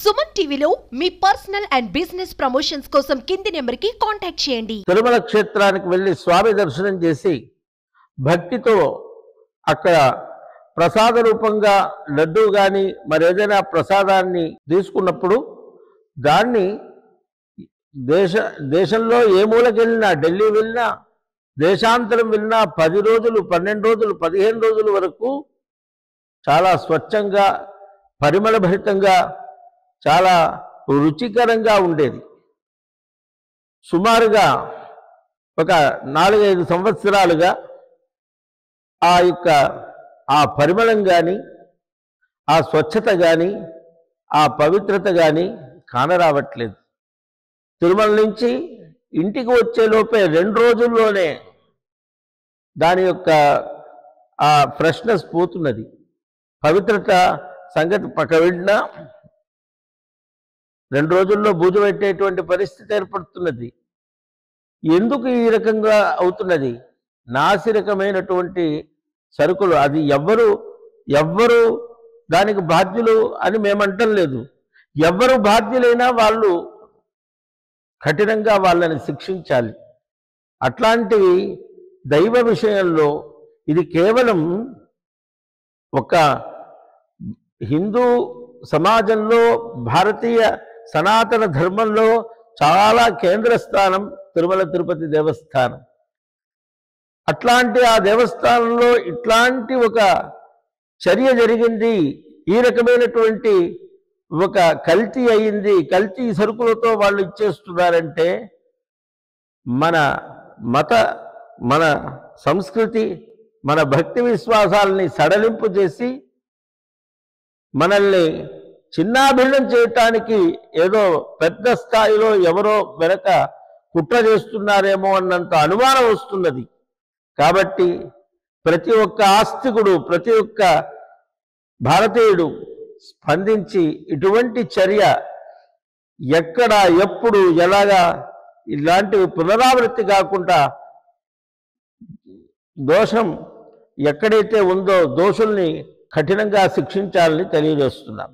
సుమన్ టీవీలో మీ personal and business promotions కోసం కింది నెంబర్కి కాంటాక్ట్ చేయండి. తిరుమల క్షేత్రానికి వెళ్ళి స్వామి దర్శనం చేసి భక్తితో అక్కడ ప్రసాద రూపంగా లడ్డు కానీ మరేదైనా ప్రసాదాన్ని తీసుకున్నప్పుడు దాన్ని దేశంలో ఏ మూలకి వెళ్ళినా, ఢిల్లీ వెళ్ళినా, దేశాంతరం వెళ్ళినా 10 రోజులు, 12 రోజులు, 15 రోజుల వరకు చాలా స్వచ్ఛంగా, పరిమళభరితంగా, చాలా రుచికరంగా ఉండేది. సుమారుగా ఒక 4-5 సంవత్సరాలుగా ఆ పరిమళం కానీ, ఆ స్వచ్ఛత కానీ, ఆ పవిత్రత కానీ కానరావట్లేదు. తిరుమల నుంచి ఇంటికి వచ్చే లోపే 2 రోజుల్లోనే దాని యొక్క ఆ ఫ్రెష్నెస్ పోతున్నది. పవిత్రత సంగతి పక్క వెళ్ళినా 2 రోజుల్లో బూజు పెట్టేటువంటి పరిస్థితి ఏర్పడుతున్నది. ఎందుకు ఈ రకంగా అవుతున్నది? నాసిరకమైనటువంటి సరుకులు. అది ఎవ్వరు దానికి బాధ్యులు అని మేమంటం లేదు. ఎవ్వరు బాధ్యులైనా వాళ్ళు కఠినంగా వాళ్ళని శిక్షించాలి. అట్లాంటివి దైవ విషయంలో ఇది కేవలం ఒక హిందూ సమాజంలో, భారతీయ సనాతన ధర్మంలో చాలా కేంద్ర స్థానం తిరుమల తిరుపతి దేవస్థానం. అట్లాంటి ఆ దేవస్థానంలో ఇట్లాంటి ఒక చర్య జరిగింది, ఈ రకమైనటువంటి ఒక కల్తీ అయింది, కల్తీ సరుకులతో వాళ్ళు ఇచ్చేస్తున్నారంటే మన సంస్కృతి, మన భక్తి విశ్వాసాలని సడలింపు చేసి మనల్ని చిన్నాభిన్నం చేయటానికి ఏదో పెద్ద స్థాయిలో ఎవరో వెనక కుట్ర చేస్తున్నారేమో అన్నంత అనుమానం వస్తున్నది. కాబట్టి ప్రతి ఒక్క ఆస్తికుడు, ప్రతి ఒక్క భారతీయుడు స్పందించి ఇటువంటి చర్య ఎక్కడ, ఎప్పుడు, ఎలాగా ఇలాంటివి పునరావృత్తి కాకుండా దోషం ఎక్కడైతే ఉందో దోషుల్ని కఠినంగా శిక్షించాలని తెలియజేస్తున్నాం.